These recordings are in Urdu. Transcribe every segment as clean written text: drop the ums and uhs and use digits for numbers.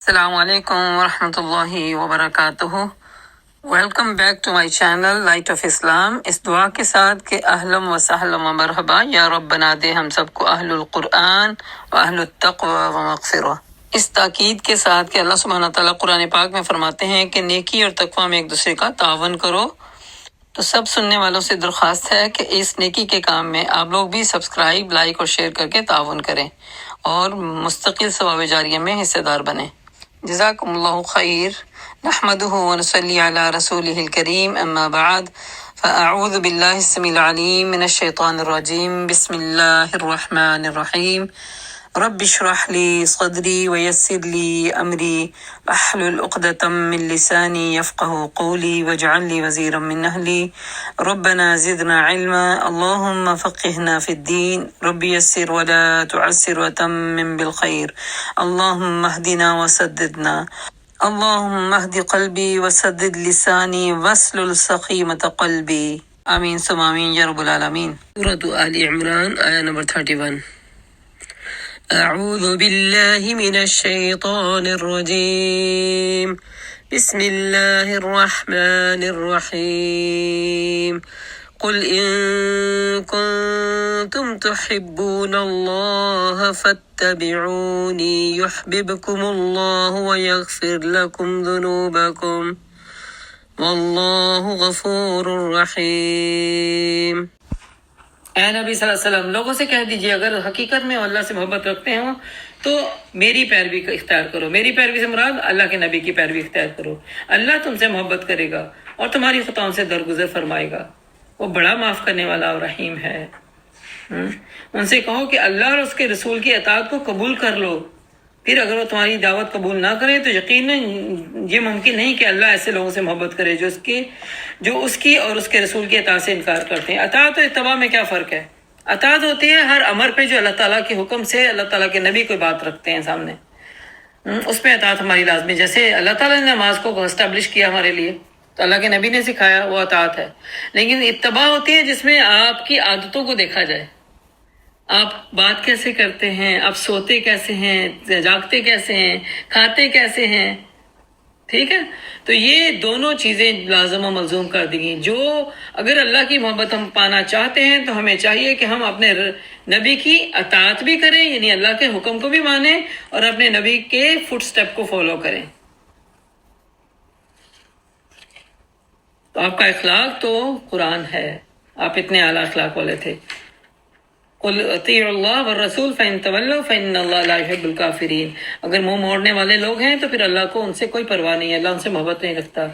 السلام علیکم ورحمۃ اللہ وبرکاتہ۔ Welcome back to my channel light of Islam. اس دعا کے ساتھ کہ اہلم و سہلم و مرحبا، یا رب بنا دے ہم سب کو اہل القرآن و اہل التقوی و مغفرہ۔ اس تاکید کے ساتھ کہ اللہ سبحانہ تعالیٰ قرآن پاک میں فرماتے ہیں کہ نیکی اور تقوی میں ایک دوسرے کا تعاون کرو، تو سب سننے والوں سے درخواست ہے کہ اس نیکی کے کام میں آپ لوگ بھی سبسکرائب، لائک اور شیئر کر کے تعاون کریں اور مستقل ثواب جاریہ میں حصے دار بنیں۔ جزاکم اللہ خیر۔ نحمدہ ونصلی علی رسولہ الکریم، اما بعد فاعوذ باللہ السمیع العلیم من الشیطان الرجیم، بسم اللہ الرحمن الرحیم۔ رب اشرح لی صدری ویسر لی امری واحلل عقدۃ من لسانی یفقہوا قولی واجعل لی وزیرا من اہلی ربنا زدنا علما اللہم فقہنا فی الدین رب یسر ولا تعسر وتمم بالخیر اللہم اہدنا وسددنا اللہم اہد قلبی وسدد لسانی واسلل سخیمۃ قلبی، آمین ثم آمین یا رب العالمین۔ سورۃ آل عمران آیہ نمبر 31۔ اعوذ باللہ من الشیطان الرجیم، بسم اللہ الرحمن الرحیم۔ قل ان کنتم تحبون اللہ فاتبعونی یحببکم اللہ ویغفر لکم ذنوبکم واللہ غفور رحیم۔ اے نبی صلی اللہ علیہ وسلم، لوگوں سے کہہ دیجئے اگر حقیقت میں اللہ سے محبت رکھتے ہوں تو میری پیروی کا اختیار کرو۔ میری پیروی سے مراد اللہ کے نبی کی پیروی اختیار کرو۔ اللہ تم سے محبت کرے گا اور تمہاری خطاؤں سے درگزر فرمائے گا، وہ بڑا معاف کرنے والا اور رحیم ہے۔ ان سے کہو کہ اللہ اور اس کے رسول کی اطاعت کو قبول کر لو، پھر اگر وہ تمہاری دعوت قبول نہ کرے تو یقیناً یہ ممکن نہیں کہ اللہ ایسے لوگوں سے محبت کرے جو اس کی اور اس کے رسول کی اطاعت سے انکار کرتے ہیں۔ اطاعت اور اتباع میں کیا فرق ہے؟ اطاعت ہوتی ہے ہر امر پہ جو اللہ تعالیٰ کے حکم سے اللہ تعالیٰ کے نبی کوئی بات رکھتے ہیں سامنے، اس پہ اطاعت ہماری لازمی۔ جیسے اللہ تعالیٰ نے نماز کو اسٹیبلش کیا ہمارے لیے تو اللہ کے نبی نے سکھایا، وہ اطاعت ہے۔ لیکن اتباع ہوتی ہے جس میں آپ کی عادتوں کو دیکھا جائے، آپ بات کیسے کرتے ہیں، آپ سوتے کیسے ہیں، جاگتے کیسے ہیں، کھاتے کیسے ہیں، ٹھیک ہے؟ تو یہ دونوں چیزیں لازم و ملزوم کر دی گئی۔ جو اگر اللہ کی محبت ہم پانا چاہتے ہیں تو ہمیں چاہیے کہ ہم اپنے نبی کی اطاعت بھی کریں، یعنی اللہ کے حکم کو بھی مانیں اور اپنے نبی کے فٹ سٹیپ کو فالو کریں۔ تو آپ کا اخلاق تو قرآن ہے، آپ اتنے اعلیٰ اخلاق والے تھے۔ قل اطیعوا اللہ والرسول فإن تولوا فإن اللہ لا يحب الکافرین۔ اگر منہ موڑنے والے لوگ ہیں تو پھر اللہ کو ان سے کوئی پرواہ نہیں ہے، اللہ ان سے محبت نہیں رکھتا۔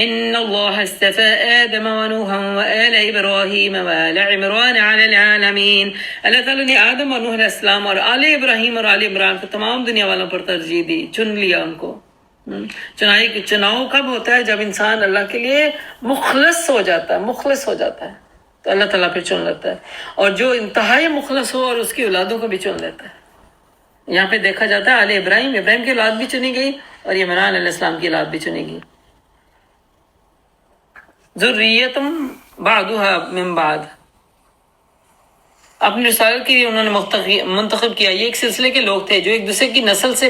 ان اللہ اصطفى آدم ونوحا وآل ابراہیم وآل عمران علی العالمین۔ اللہ تعالیٰ نے آدم اور نوح علیہ السلام اور آل ابراہیم اور آل عمران کو تمام دنیا والوں پر ترجیح دی، چن لیا ان کو۔ چناؤ کب ہوتا ہے؟ جب انسان اللہ کے لیے مخلص ہو جاتا ہے، مخلص ہو جاتا ہے تو اللہ تعالیٰ پھر چن لیتا ہے، اور جو انتہائی مخلص ہو اور اس کی اولادوں کو بھی چن لیتا ہے۔ یہاں پہ دیکھا جاتا ہے آل ابراہیم کی اولاد بھی چنی گئی اور عمران علیہ السلام کی اولاد بھی چنی گئی۔ ذریۃ بعضها من بعد، اپنی رسالت کے لیے انہوں نے منتخب کیا۔ یہ ایک سلسلے کے لوگ تھے جو ایک دوسرے کی نسل سے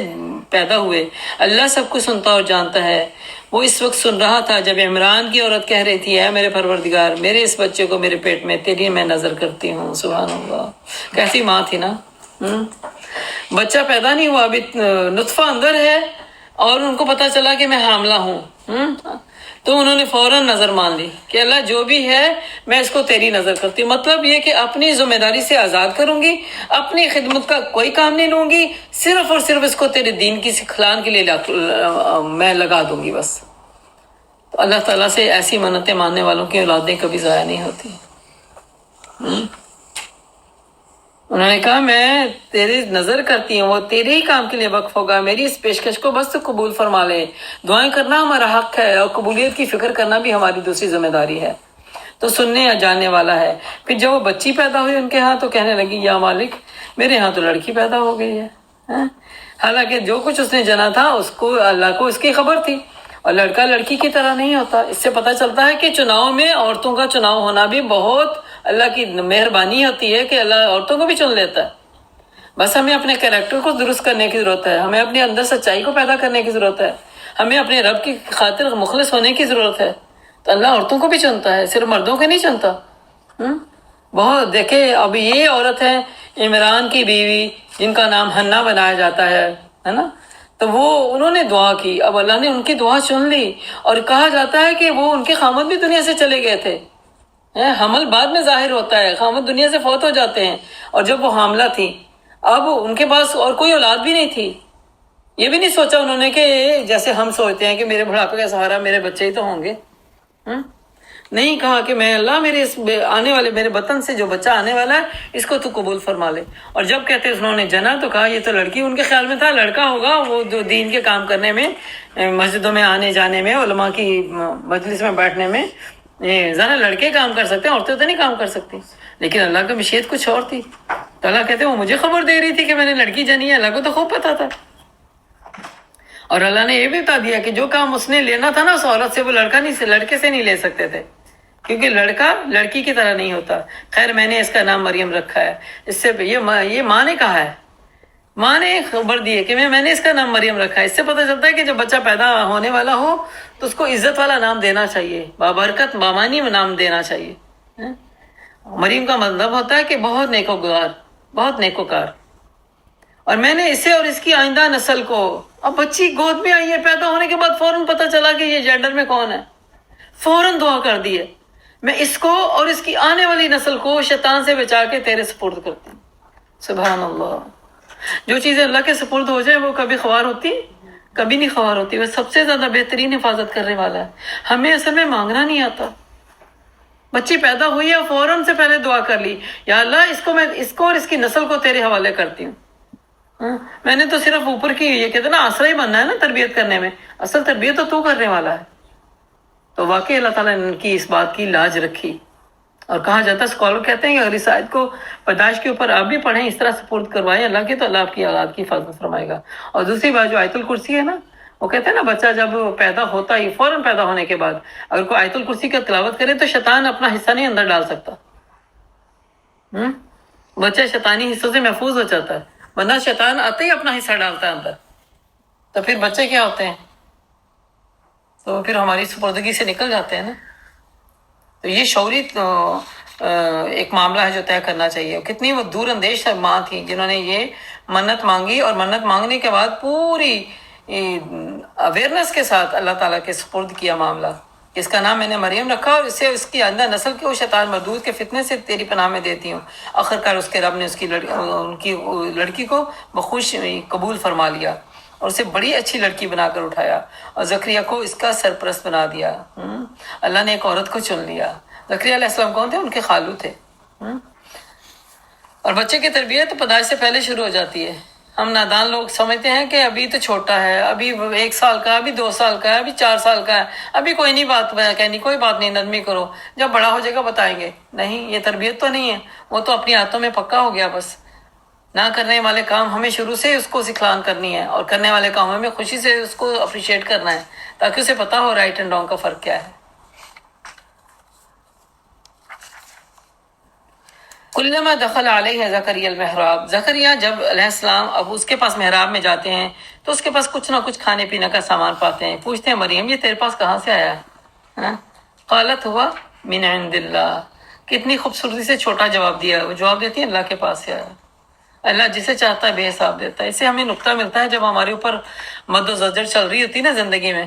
پیدا ہوئے۔ اللہ سب کو سنتا اور جانتا ہے۔ وہ اس وقت سن رہا تھا جب عمران کی عورت کہہ رہی تھی، اے میرے پروردگار، میرے اس بچے کو میرے پیٹ میں تیری میں نظر کرتی ہوں۔ سبحان اللہ، کیسی ماں تھی نا۔ بچہ پیدا نہیں ہوا، ابھی نطفہ اندر ہے اور ان کو پتا چلا کہ میں حاملہ ہوں، تو انہوں نے فوراً نظر مان لی کہ اللہ جو بھی ہے میں اس کو تیری نظر کرتی ہوں۔ مطلب یہ کہ اپنی ذمہ داری سے آزاد کروں گی، اپنی خدمت کا کوئی کام نہیں لوں گی، صرف اور صرف اس کو تیرے دین کی سکھلان کے لیے میں لگا دوں گی بس۔ تو اللہ تعالیٰ سے ایسی منتیں ماننے والوں کی اولادیں کبھی ضائع نہیں ہوتی۔ انہوں نے کہا میں تیری نظر کرتی ہوں، وہ تیرے ہی کام کے لیے وقف ہوگا، میری اس پیشکش کو بس تو قبول فرما لے۔ دعائیں کرنا ہمارا حق ہے اور قبولیت کی فکر کرنا بھی ہماری دوسری ذمہ داری ہے، تو سننے یا جاننے والا ہے۔ پھر جب وہ بچی پیدا ہوئی ان کے ہاں تو کہنے لگی، یا مالک میرے ہاں تو لڑکی پیدا ہو گئی ہے۔ حالانکہ جو کچھ اس نے جنا تھا اس کو اللہ کو اس کی خبر تھی، اور لڑکا لڑکی کی طرح نہیں ہوتا۔ اس سے پتہ چلتا ہے کہ چناؤ میں عورتوں کا چناؤ ہونا بھی بہت اللہ کی مہربانی ہوتی ہے کہ اللہ عورتوں کو بھی چن لیتا ہے۔ بس ہمیں اپنے کریکٹر کو درست کرنے کی ضرورت ہے، ہمیں اپنے اندر سچائی کو پیدا کرنے کی ضرورت ہے، ہمیں اپنے رب کی خاطر مخلص ہونے کی ضرورت ہے۔ تو اللہ عورتوں کو بھی چنتا ہے، صرف مردوں کو نہیں چنتا۔ بہت دیکھے، اب یہ عورت ہے عمران کی بیوی جن کا نام حنا بنایا جاتا ہے نا، تو وہ انہوں نے دعا کی، اب اللہ نے ان کی دعا سن لی، اور کہا جاتا ہے کہ وہ ان کے خامد بھی دنیا سے چلے گئے تھے۔ حمل بعد میں ظاہر ہوتا ہے، خامد دنیا سے فوت ہو جاتے ہیں، اور جب وہ حاملہ تھی اب ان کے پاس اور کوئی اولاد بھی نہیں تھی۔ یہ بھی نہیں سوچا انہوں نے کہ جیسے ہم سوچتے ہیں کہ میرے بڑھاپے کا سہارا میرے بچے ہی تو ہوں گے۔ نہیں کہا کہ میں اللہ میرے اس آنے والے میرے وطن سے جو بچہ آنے والا ہے اس کو تو قبول فرما لے۔ اور جب کہتے انہوں نے جنا تو کہا یہ تو لڑکی، ان کے خیال میں تھا لڑکا ہوگا، وہ جو دین کے کام کرنے میں، مسجدوں میں آنے جانے میں، علماء کی مجلس میں بیٹھنے میں ذرا لڑکے کام کر سکتے ہیں، عورتیں تو نہیں کام کر سکتی۔ لیکن اللہ کی مشیت کچھ اور تھی، تو اللہ کہتے ہیں وہ مجھے خبر دے رہی تھی کہ میں نے لڑکی جنی ہے، اللہ کو تو خوب پتا تھا۔ اور اللہ نے یہ بھی بتا دیا کہ جو کام اس نے لینا تھا نا اس عورت سے، وہ لڑکے سے نہیں لے سکتے تھے، کیونکہ لڑکا لڑکی کی طرح نہیں ہوتا۔ خیر میں نے اس کا نام مریم رکھا ہے، اس سے یہ ماں نے کہا ہے، ماں نے خبر دی ہے کہ میں نے اس کا نام مریم رکھا ہے۔ اس سے پتہ چلتا ہے کہ جب بچہ پیدا ہونے والا ہو تو اس کو عزت والا نام دینا چاہیے، بابرکت بامانی نام دینا چاہیے۔ مریم کا مطلب ہوتا ہے کہ بہت نیکوکار، بہت نیکوکار۔ اور میں نے اسے اور اس کی آئندہ نسل کو، اب بچی گود میں آئی ہے، پیدا ہونے کے بعد فوراً پتہ چلا کہ یہ جینڈر میں کون ہے، فوراً دعا کر دی ہے، میں اس کو اور اس کی آنے والی نسل کو شیطان سے بچا کے تیرے سپرد کرتی ہوں۔ سبحان اللہ۔ جو چیزیں اللہ کے سپرد ہو جائیں وہ کبھی خوار ہوتی، کبھی نہیں خوار ہوتی، وہ سب سے زیادہ بہترین حفاظت کرنے والا ہے۔ ہمیں اصل میں مانگنا نہیں آتا۔ بچی پیدا ہوئی ہے، فوراً سے پہلے دعا کر لی، یا اللہ میں اس کو اور اس کی نسل کو تیرے حوالے کرتی ہوں۔ میں نے تو صرف اوپر کی، یہ کہتے ہیں نا آسرا ہی بننا ہے نا تربیت کرنے میں، اصل تربیت تو کرنے والا ہے۔ تو واقعی اللہ تعالیٰ نے ان کی اس بات کی لاج رکھی، اور کہا جاتا ہے، اسکالر کہتے ہیں کہ اگر اس آیت کو پیدائش کے اوپر آپ بھی پڑھیں، اس طرح سپورٹ کروائیں اللہ کی، تو اللہ آپ کی اولاد کی حفاظت فرمائے گا۔ اور دوسری بات جو آیت الکرسی ہے نا، وہ کہتے ہیں نا بچہ جب پیدا ہوتا ہی فوراً پیدا ہونے کے بعد اگر کوئی آیت الکرسی کا تلاوت کرے تو شیطان اپنا حصہ نہیں اندر ڈال سکتا۔ بچہ شیطانی حصوں سے محفوظ ہو جاتا ہے، ورنہ شیطان آتے ہی اپنا حصہ ڈالتا ہے اندر، تو پھر بچے کیا ہوتے ہیں، تو پھر ہماری سپردگی سے نکل جاتے ہیں نا۔ تو یہ شعوری ایک معاملہ ہے جو طے کرنا چاہیے۔ کتنی وہ دور اندیش ماں تھی جنہوں نے یہ منت مانگی، اور منت مانگنے کے بعد پوری اویئرنیس کے ساتھ اللہ تعالیٰ کے سپرد کیا معاملہ۔ اس کا نام میں نے مریم رکھا، اور اسے اس کی آئندہ نسل کے وہ شیطان مردود کے فتنے سے تیری پناہ میں دیتی ہوں۔ آخرکار اس کے رب نے ان کی لڑکی کو بخوش قبول فرما لیا، اور اسے بڑی اچھی لڑکی بنا کر اٹھایا، اور زکریا کو اس کا سرپرست بنا دیا۔ اللہ نے ایک عورت کو چن لیا۔ زکریا علیہ السلام کون تھے؟ ان کے خالو تھے۔ اور بچے کی تربیت پیدائش سے پہلے شروع ہو جاتی ہے۔ ہم نادان لوگ سمجھتے ہیں کہ ابھی تو چھوٹا ہے، ابھی 1 سال کا، ابھی 2 سال کا ہے، ابھی 4 سال کا ہے، ابھی کوئی نہیں بات کہنی، کوئی بات نہیں، نرمی کرو، جب بڑا ہو جائے گا بتائیں گے۔ نہیں، یہ تربیت تو نہیں ہے، وہ تو اپنی عادتوں میں پکا ہو گیا۔ بس نہ کرنے والے کام ہمیں شروع سے اس کو سکھلان کرنی ہے، اور کرنے والے کاموں میں خوشی سے اس کو اپریشیٹ کرنا ہے، تاکہ اسے پتا ہو رائٹ اینڈ رانگ کا فرق کیا ہے۔ کلما دخل علیہ زکریا المحراب، زکریا جب علیہ السلام اب اس کے پاس محراب میں جاتے ہیں تو اس کے پاس کچھ نہ کچھ کھانے پینے کا سامان پاتے ہیں۔ پوچھتے ہیں مریم یہ تیرے پاس کہاں سے آیا ہے؟ قالت ہوا من عند اللہ۔ کتنی خوبصورتی سے چھوٹا جواب دیا، وہ جواب دیتی ہے اللہ کے پاس سے آیا۔ اللہ جسے چاہتا ہے بے حساب دیتا ہے۔ اس سے ہمیں نقطہ ملتا ہے جب ہمارے اوپر مد و زجر چل رہی ہوتی نا زندگی میں،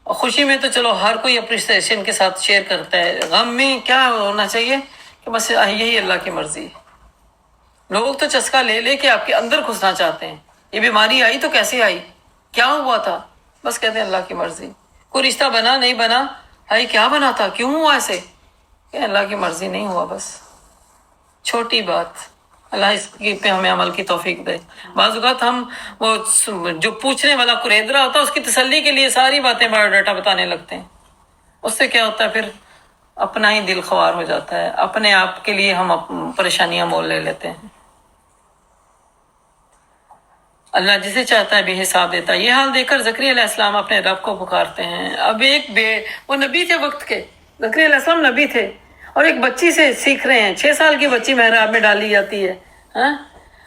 اور خوشی میں تو چلو ہر کوئی اپریشیشن کے ساتھ شیئر کرتا ہے، غم میں کیا ہونا چاہیے کہ بس یہی اللہ کی مرضی۔ لوگ تو چسکا لے لے کے آپ کے اندر گھسنا چاہتے ہیں، یہ بیماری آئی تو کیسے آئی، کیا ہوا تھا، بس کہتے ہیں اللہ کی مرضی۔ کوئی رشتہ بنا نہیں بنا، بھائی کیا بنا تھا، کیوں ہوا ایسے، کہ اللہ کی مرضی نہیں ہوا، بس چھوٹی بات۔ اللہ اس کی پہ ہمیں عمل کی توفیق دے۔ بعض اوقات ہم وہ جو پوچھنے والا قریدرا ہوتا ہے اس کی تسلی کے لیے ساری باتیں بایو ڈاٹا بتانے لگتے ہیں، اس سے کیا ہوتا ہے پھر اپنا ہی دل خوار ہو جاتا ہے، اپنے آپ کے لیے ہم پریشانیاں مول لے لیتے ہیں۔ اللہ جسے چاہتا ہے بے حساب دیتا ہے۔ یہ حال دیکھ کر زکریا علیہ السلام اپنے رب کو پکارتے ہیں۔ اب وہ نبی تھے وقت کے، زکریا علیہ السلام نبی تھے، اور ایک بچی سے سیکھ رہے ہیں۔ 6 سال کی بچی محراب میں ڈالی جاتی ہے،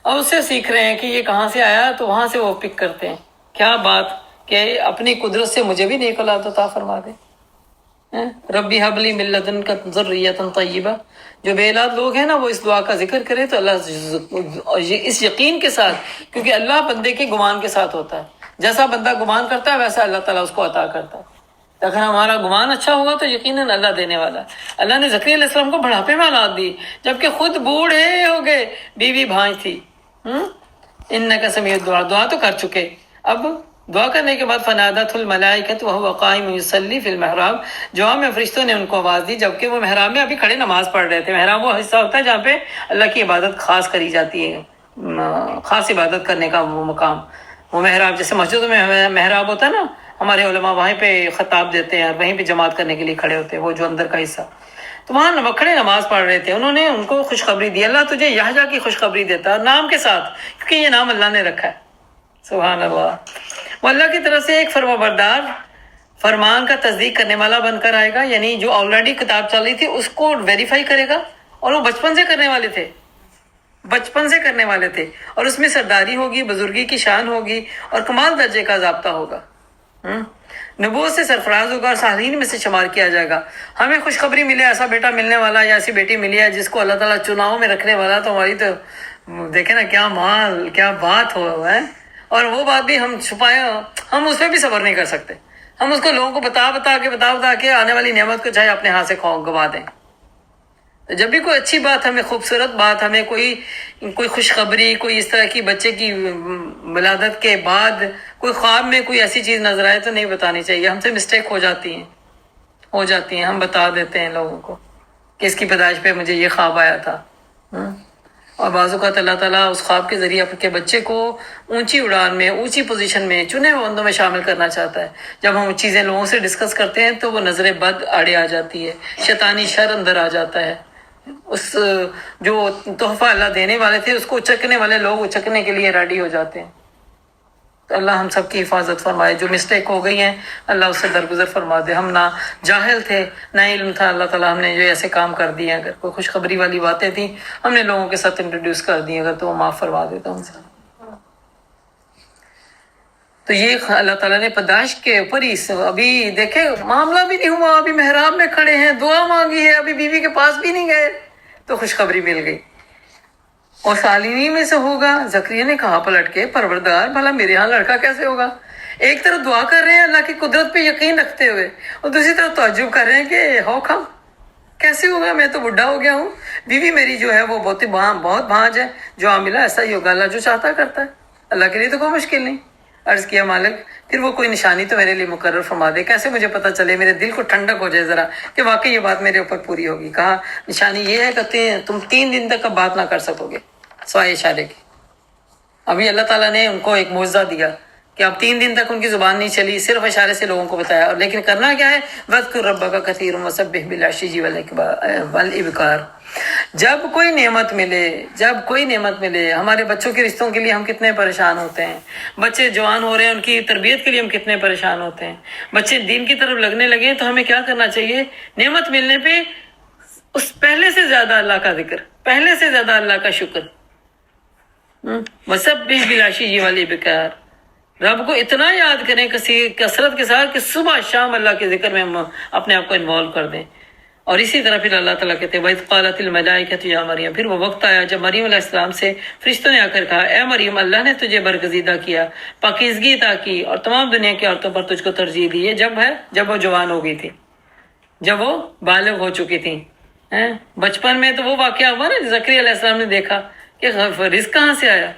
اور اس سے سیکھ رہے ہیں کہ یہ کہاں سے آیا، تو وہاں سے وہ پک کرتے ہیں. کیا بات کہ اپنی قدرت سے مجھے بھی نیک اولاد عطا فرما دے. ربی حبلی من لدنک ذریۃ طیبہ. جو بے اولاد لوگ ہیں نا وہ اس دعا کا ذکر کرے تو اللہ اس یقین کے ساتھ، کیونکہ اللہ بندے کے گمان کے ساتھ ہوتا ہے، جیسا بندہ گمان کرتا ہے ویسا اللہ تعالیٰ اس کو عطا کرتا ہے. اگر ہمارا گمان اچھا ہوگا تو یقیناً اللہ دینے والا ہے. اللہ نے زکریا علیہ السلام کو بڑھاپے میں اولاد دی، جبکہ خود بوڑھے ہو گئے، بیوی بھانج تھی. انک سمیع الدعاء، دعا تو کر چکے. اب دعا کرنے کے بعد فنادت الملائکۃ وہو قائم یصلی فی المحراب، جواب میں فرشتوں نے ان کو آواز دی جبکہ وہ محراب میں ابھی کھڑے نماز پڑھ رہے تھے. محراب وہ حصہ ہوتا ہے جہاں پہ اللہ کی عبادت خاص کری جاتی ہے، خاص عبادت کرنے کا وہ مقام. وہ محراب جیسے مسجدوں میں محراب ہوتا ہے نا، ہمارے علماء وہیں پہ خطاب دیتے ہیں اور وہیں پہ جماعت کرنے کے لیے کھڑے ہوتے ہیں، وہ جو اندر کا حصہ. تو وہاں کھڑے نماز پڑھ رہے تھے. انہوں نے ان کو خوشخبری دی، اللہ تجھے یحییٰ کی خوشخبری دیتا ہے نام کے ساتھ، کیونکہ یہ نام اللہ نے رکھا ہے. سبحان اللہ. وہ اللہ کی طرف سے ایک فرما بردار، فرمان کا تصدیق کرنے والا بن کر آئے گا، یعنی جو آلریڈی کتاب چل رہی تھی اس کو ویریفائی کرے گا. اور وہ بچپن سے کرنے والے تھے، بچپن سے کرنے والے تھے. اور اس میں سرداری ہوگی، بزرگی کی شان ہوگی اور کمال درجے کا ضابطہ ہوگا. نبوت سے سرفراز ہوگا اور صالحین میں سے شمار کیا جائے گا. ہمیں خوشخبری ملے ایسا بیٹا ملنے والا یا ایسی بیٹی ملی ہے جس کو اللہ تعالیٰ چناؤ میں رکھنے والا، تو ہماری تو دیکھیں نا کیا مال، کیا بات ہو ہے. اور وہ بات بھی ہم چھپائے، ہم اس پہ بھی صبر نہیں کر سکتے. ہم اس کو لوگوں کو بتا کے آنے والی نعمت کو چاہے اپنے ہاتھ سے گوا دیں. جب بھی کوئی اچھی بات ہمیں، خوبصورت بات ہمیں، کوئی خوشخبری، کوئی اس طرح کی بچے کی ولادت کے بعد کوئی خواب میں کوئی ایسی چیز نظر آئے تو نہیں بتانی چاہیے. ہم سے مسٹیک ہو جاتی ہیں. ہم بتا دیتے ہیں لوگوں کو کہ اس کی پیدائش پہ مجھے یہ خواب آیا تھا. اور بعض اوقات اللہ تعالیٰ اس خواب کے ذریعے اپنے بچے کو اونچی اڑان میں، اونچی پوزیشن میں، چنے ہوئے بندوں میں شامل کرنا چاہتا ہے. جب ہم چیزیں لوگوں سے ڈسکس کرتے ہیں تو وہ نظر بد آڑے آ جاتی ہے، شیطانی شر اندر آ جاتا ہے. اس جو تحفہ اللہ دینے والے تھے اس کو اچکنے والے لوگ اچکنے کے لیے ریڈی ہو جاتے ہیں. تو اللہ ہم سب کی حفاظت فرمائے. جو مسٹیک ہو گئی ہیں اللہ اس سے درگزر فرما دے. ہم نہ جاہل تھے، نہ علم تھا، اللہ تعالیٰ ہم نے جو ایسے کام کر دیے، اگر کوئی خوشخبری والی باتیں تھیں ہم نے لوگوں کے ساتھ انٹروڈیوس کر دی، اگر تو وہ معاف فرما دیتا ہم سے. تو یہ اللہ تعالیٰ نے پیدائش کے اوپر ہی، ابھی دیکھیں معاملہ بھی نہیں ہوا، ابھی محراب میں کھڑے ہیں، دعا مانگی ہے، ابھی بیوی کے پاس بھی نہیں گئے تو خوشخبری مل گئی. اور صالحین میں سے ہوگا. زکریا نے کہا پلٹ کے، پروردگار بھلا میرے ہاں لڑکا کیسے ہوگا؟ ایک طرف دعا کر رہے ہیں اللہ کی قدرت پہ یقین رکھتے ہوئے، اور دوسری طرف تعجب کر رہے ہیں کہ ہو کھم کیسے ہوگا، میں تو بڈھا ہو گیا ہوں، بیوی میری جو ہے وہ بہت بھانج ہے، جو ملا ایسا ہی ہوگا، اللہ جو چاہتا کرتا ہے، اللہ کے لیے تو کوئی مشکل نہیں. عرض کیا مالک پھر وہ کوئی نشانی تو میرے لیے مقرر فرما دے، کیسے مجھے پتہ چلے، میرے دل کو ٹھنڈک ہو جائے ذرا کہ واقعی یہ بات میرے اوپر پوری ہوگی. کہا نشانی یہ ہے کہ تم 3 دن تک اب بات نہ کر سکو گے سوائے اشارے کی. ابھی اللہ تعالیٰ نے ان کو ایک معجزہ دیا کہ اب 3 دن تک ان کی زبان نہیں چلی، صرف اشارے سے لوگوں کو بتایا. اور لیکن کرنا کیا ہے، وَاذْكُرْ رَبَّكَ كَثِيرًا وَسَبِّحْ بِالْعَشِيِّ وَالْإِبْكَارِ. جب کوئی نعمت ملے، ہمارے بچوں کے رشتوں کے لیے ہم کتنے پریشان ہوتے ہیں، بچے جوان ہو رہے ہیں ان کی تربیت کے لیے ہم کتنے پریشان ہوتے ہیں، بچے دین کی طرف لگنے لگے تو ہمیں کیا کرنا چاہیے، نعمت ملنے پہ اس پہلے سے زیادہ اللہ کا ذکر، پہلے سے زیادہ اللہ کا شکر. وَسَبِّحْ بِالْعَشِيِّ وَالْإِبْكَارِ. رب کو اتنا یاد کریں کثرت کے ساتھ کہ صبح شام اللہ کے ذکر میں ہم اپنے آپ کو انوالو کر دیں. اور اسی طرح پھر اللہ تعالیٰ کہتے ہیں وَإِذْ قَالَتِ الْمَلَائِكَةُ يَا مریم. پھر وہ وقت آیا جب مریم علیہ السلام سے فرشتوں نے آ کر کہا، اے مریم اللہ نے تجھے برگزیدہ کیا، پاکیزگی عطا کی اور تمام دنیا کی عورتوں پر تجھ کو ترجیح دی. یہ جب وہ جوان ہو گئی تھی، جب وہ بالغ ہو چکی تھی. بچپن میں تو وہ واقعہ ہوا نا، زکریا علیہ السلام نے دیکھا کہ رزق کہاں سے آیا.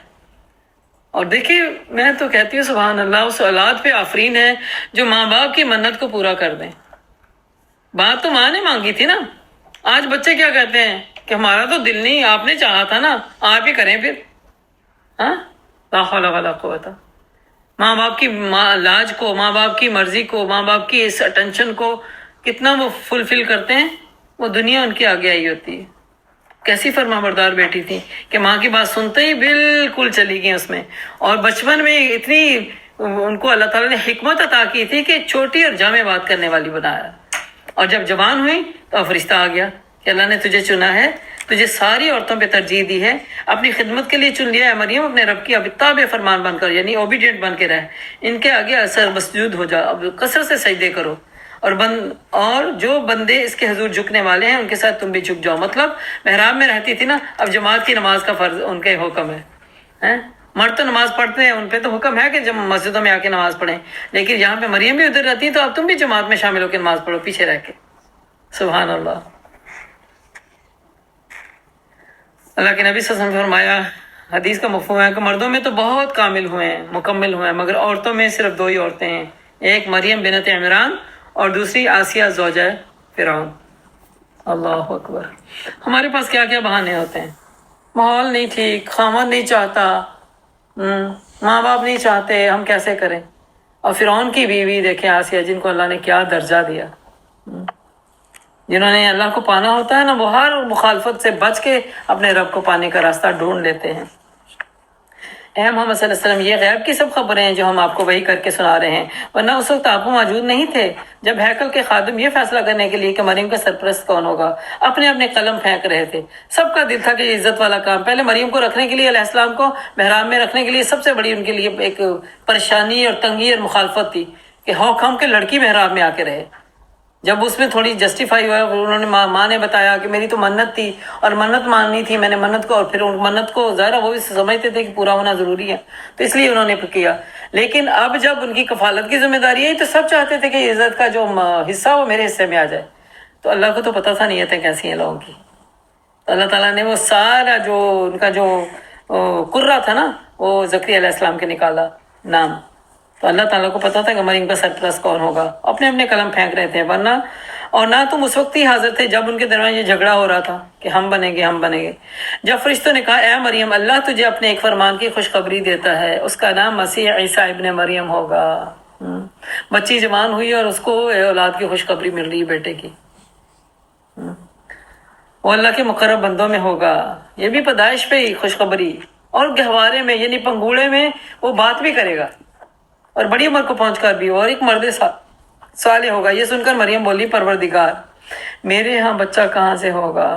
اور دیکھیے میں تو کہتی ہوں سبحان اللہ، اس اولاد پہ آفرین ہے جو ماں باپ کی منت کو پورا کر دیں. بات تو ماں نے مانگی تھی نا. آج بچے کیا کہتے ہیں کہ ہمارا تو دل نہیں، آپ نے چاہا تھا نا، آپ ہی کریں پھر. لا حول ولا قوت. ماں باپ کی لاج کو، ماں باپ کی مرضی کو، ماں باپ کی اس اٹینشن کو کتنا وہ فلفل کرتے ہیں، وہ دنیا ان کی آگے آئی ہوتی ہے. کیسی فرما بردار بیٹی تھی کہ ماں کی بات سنتے ہی بالکل چلی گئی اس میں. اور بچپن میں اتنی ان کو اللہ تعالیٰ نے حکمت عطا کی تھی کہ چھوٹی اور جامع بات کرنے والی بنایا. اور جب جوان ہوئی تو فرشتہ آ گیا کہ اللہ نے تجھے چنا ہے تجھے ساری عورتوں پہ ترجیح دی ہے، اپنی خدمت کے لیے چن لیا ہے مریم، اپنے رب کی اب تابع فرمان بن کر، یعنی اوبیڈینٹ بن کے رہ، ان کے آگے اثر مسجود ہو جا، اب کثرت سے سجدے کرو، اور جو بندے اس کے حضور جھکنے والے ہیں ان کے ساتھ تم بھی جھک جاؤ۔ مطلب محراب میں رہتی تھی نا، اب جماعت کی نماز کا فرض ان کے حکم ہے۔ مرد تو نماز پڑھتے ہیں، ان پہ تو حکم ہے کہ جب مسجدوں میں آ کے نماز پڑھیں، لیکن یہاں پہ مریم بھی ادھر رہتی ہے، تو اب تم بھی جماعت میں شامل ہو کے نماز پڑھو پیچھے رہ کے۔ سبحان اللہ۔ اللہ کے نبی صلی اللہ علیہ وسلم نے فرمایا، حدیث کا مفہوم ہے کہ مردوں میں تو بہت کامل ہوئے ہیں، مکمل ہوئے ہیں، مگر عورتوں میں صرف 2 ہی عورتیں ہیں، ایک مریم بنت عمران اور دوسری آسیہ زوجہ فرعون۔ اللہ اکبر۔ ہمارے پاس کیا کیا بہانے ہوتے ہیں، ماحول نہیں ٹھیک، خامد نہیں چاہتا، ماں باپ نہیں چاہتے، ہم کیسے کریں؟ اور فرعون کی بیوی دیکھیں آسیہ، جن کو اللہ نے کیا درجہ دیا، جنہوں نے اللہ کو پانا ہوتا ہے نا، وہ ہر مخالفت سے بچ کے اپنے رب کو پانے کا راستہ ڈھونڈ لیتے ہیں۔ اے محمد صلی اللہ علیہ وسلم، یہ غیب کی سب خبریں ہیں جو ہم آپ کو وحی کر کے سنا رہے ہیں، ورنہ اس وقت آپ موجود نہیں تھے جب ہیکل کے خادم یہ فیصلہ کرنے کے لیے کہ مریم کا سرپرست کون ہوگا اپنے اپنے قلم پھینک رہے تھے۔ سب کا دل تھا کہ یہ عزت والا کام، پہلے مریم کو رکھنے کے لیے، علیہ السلام کو محراب میں رکھنے کے لیے سب سے بڑی ان کے لیے ایک پریشانی اور تنگی اور مخالفت تھی کہ حکم کے لڑکی محراب میں آ کے رہے۔ جب اس میں تھوڑی جسٹیفائی ہوا، انہوں نے ماں نے بتایا کہ میری تو منت تھی اور منت ماننی تھی، میں نے منت کو، اور پھر منت کو ظاہر وہ بھی سمجھتے تھے کہ پورا ہونا ضروری ہے، تو اس لیے انہوں نے کیا۔ لیکن اب جب ان کی کفالت کی ذمہ داری ہے تو سب چاہتے تھے کہ عزت کا جو حصہ وہ میرے حصے میں آ جائے، تو اللہ کو تو پتہ تھا نیتیں کیسی ہیں لوگوں کی، تو اللہ تعالیٰ نے وہ سارا جو ان کا جو قرہ تھا نا، وہ زکریا علیہ السلام کے نکالا نام، تو اللہ تعالیٰ کو پتا تھا کہ مریم کا سرپرست کون ہوگا، اپنے اپنے قلم پھینک رہے تھے، ورنہ اور نہ تم اس وقت ہی حاضر تھے جب ان کے درمیان یہ جھگڑا ہو رہا تھا کہ ہم بنیں گے ہم بنیں گے۔ جب فرشتوں نے کہا اے مریم، اللہ تجھے اپنے ایک فرمان کی خوشخبری دیتا ہے، اس کا نام مسیح عیسیٰ ابن مریم ہوگا۔ بچی جوان ہوئی اور اس کو اولاد کی خوشخبری مل رہی ہے بیٹے کی، وہ اللہ کے مقرب بندوں میں ہوگا۔ یہ بھی پیدائش پہ ہی خوشخبری، اور گہوارے میں یعنی پنگوڑے میں وہ بات بھی کرے گا، اور بڑی عمر کو پہنچ کر بھی، اور ایک مرد صالح ہوگا۔ یہ سن کر مریم بولی پروردگار میرے ہاں بچہ کہاں سے ہوگا؟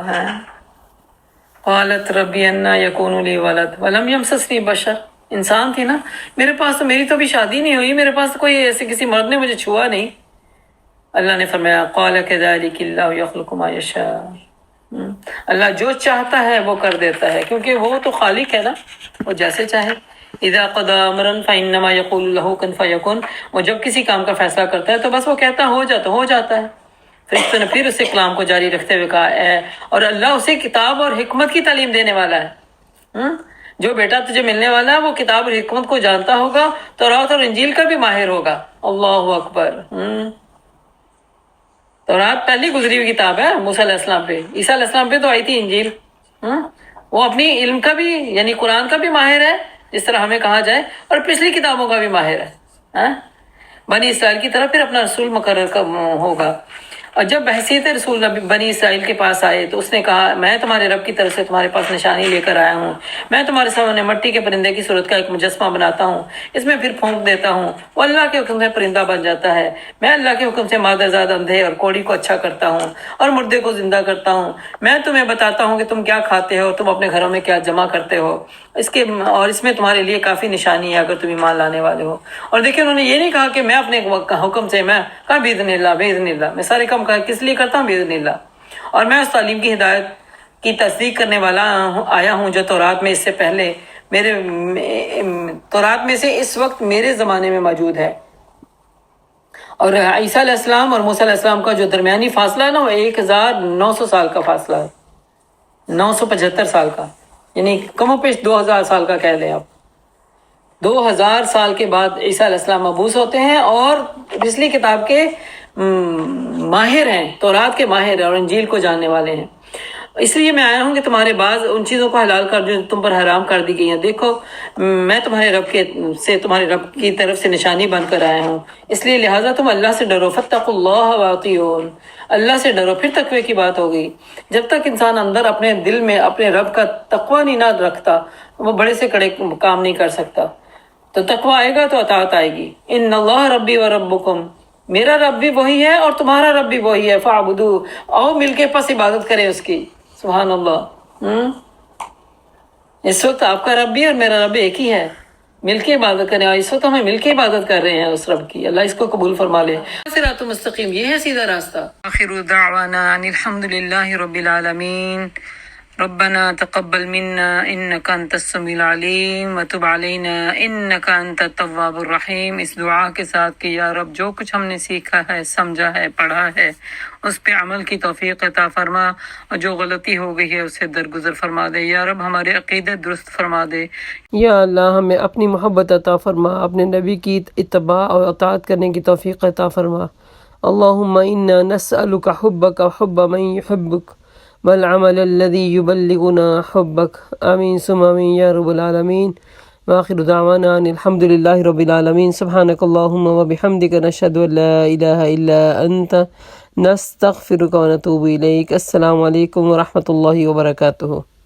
قالت ربی انا یکون لی ولد ولم یمسسنی بشر، انسان تھی نا، میرے پاس تو میری تو ابھی شادی نہیں ہوئی، میرے پاس تو کوئی ایسے کسی مرد نے مجھے چھوا نہیں۔ اللہ نے فرمایا قال کذلک اللہ یخلق ما یشاء، اللہ جو چاہتا ہے وہ کر دیتا ہے، کیونکہ وہ تو خالق ہے نا، وہ جیسے چاہے۔ اذا قضى امرا فانما يقول له كن فيكون، وہ جب کسی کام کا فیصلہ کرتا ہے تو بس وہ کہتا ہو جاتا ہے۔ فرشتوں نے پھر اسے کلام کو جاری رکھتے ہوئے کہا اور اللہ اسے کتاب اور حکمت کی تعلیم دینے والا ہے۔ جو بیٹا تجھے ملنے والا ہے وہ کتاب اور حکمت کو جانتا ہوگا، تورات اور انجیل کا بھی ماہر ہوگا۔ اللہ اکبر۔ تورات پہلی گزری ہوئی کتاب ہے موسیٰ علیہ السلام پہ، عیسیٰ علیہ السلام پہ تو آئی تھی انجیل۔ وہ اپنی علم کا بھی یعنی قرآن کا بھی ماہر ہے جس طرح ہمیں کہا جائے، اور پچھلی کتابوں کا بھی ماہر ہے۔ بنی اسرائیل کی طرف پھر اپنا رسول مقرر ہوگا۔ اور جب بحثیت رسول بنی اسرائیل کے پاس آئے تو اس نے کہا میں تمہارے رب کی طرف سے تمہارے پاس نشانی لے کر آیا ہوں، میں تمہارے سامنے مٹی کے پرندے کی صورت کا ایک مجسمہ بناتا ہوں، اس میں پھر پھونک دیتا ہوں، وہ اللہ کے حکم سے پرندہ بن جاتا ہے، میں اللہ کے حکم سے مادرزاد اندھے اور کوڑی کو اچھا کرتا ہوں اور مردے کو زندہ کرتا ہوں، میں تمہیں بتاتا ہوں کہ تم کیا کھاتے ہو، تم اپنے گھروں میں کیا جمع کرتے ہو، اس میں تمہارے لیے کافی نشانی ہے اگر تم ایمان لانے والے ہو۔ اور دیکھیں انہوں نے یہ نہیں کہا کہ میں اپنے حکم سے، میں کہا باذن اللہ، میں سارے کام کس لیے کرتا ہوں؟ باذن اللہ، اور میں اس تعلیم کی ہدایت کی تصدیق کرنے والا آیا ہوں جو تورات میں اس سے پہلے تورات میں سے اس وقت میرے زمانے میں موجود ہے۔ اور عیسیٰ علیہ السلام اور موسیٰ علیہ السلام کا جو درمیانی فاصلہ ہے نا، وہ 1900 سال کا فاصلہ ہے، 975 سال کا، یعنی کم و پیش 2000 سال کا کہہ لیں آپ۔ 2000 سال کے بعد عیسیٰ علیہ السلام مبعوث ہوتے ہیں اور پچھلی کتاب کے ماہر ہیں، تورات کے ماہر ہیں اور انجیل کو جاننے والے ہیں۔ اس لیے میں آیا ہوں کہ تمہارے بعض ان چیزوں کو حلال کر جو تم پر حرام کر دی گئی ہیں۔ دیکھو میں تمہارے رب کی طرف سے نشانی بن کر آیا ہوں، اس لیے لہٰذا تم اللہ سے ڈرو، فاتقوا اللہ واطیعون، اللہ سے ڈرو۔ پھر تقوی کی بات ہو گئی۔ جب تک انسان اندر اپنے دل میں اپنے رب کا تقوی نہیں نہ رکھتا وہ بڑے سے کڑے کام نہیں کر سکتا۔ تو تقوی آئے گا تو اطاعت آئے گی۔ ان اللہ ربی و ربکم، میرا رب بھی وہی ہے اور تمہارا رب بھی وہی ہے، فاعبدوہ، آؤ مل کے پس عبادت کریں اس کی۔ سبحان اللہ۔ اس وقت آپ کا رب بھی اور میرا رب ایک ہی ہے، مل کے عبادت کریں، اور اس وقت ہمیں مل کے عبادت کر رہے ہیں اس رب کی، اللہ اس کو قبول فرما لے۔ صراط مستقیم، یہ ہے سیدھا راستہ۔ آخر دعوانا ان الحمد للہ رب العالمین، ربنا تقبل منا انك انت السميع العليم وتب علينا انك انت التواب الرحیم۔ اس دعا کے ساتھ کہ یا رب جو کچھ ہم نے سیکھا ہے، سمجھا ہے، پڑھا ہے، اس پہ عمل کی توفیق عطا فرما، اور جو غلطی ہو گئی ہے اسے درگزر فرما دے۔ یا رب ہمارے عقیدے درست فرما دے۔ یا اللہ ہمیں اپنی محبت عطا فرما، اپنے نبی کی اتباع اور اطاعت کرنے کی توفیق عطا فرما۔ اللہم انا نسألک حبک وحب من یحبک والعمل الذي يبلغنا حبك، آمین ثم آمین یا رب العالمین۔ وآخر دعوانا ان الحمد للہ رب العالمین۔ سبحانک اللہم وبحمدک، نشہد ان لا الہ الا انت، نستغفرک ونتوب الیک۔ السلام علیکم ورحمۃ اللہ وبرکاتہ۔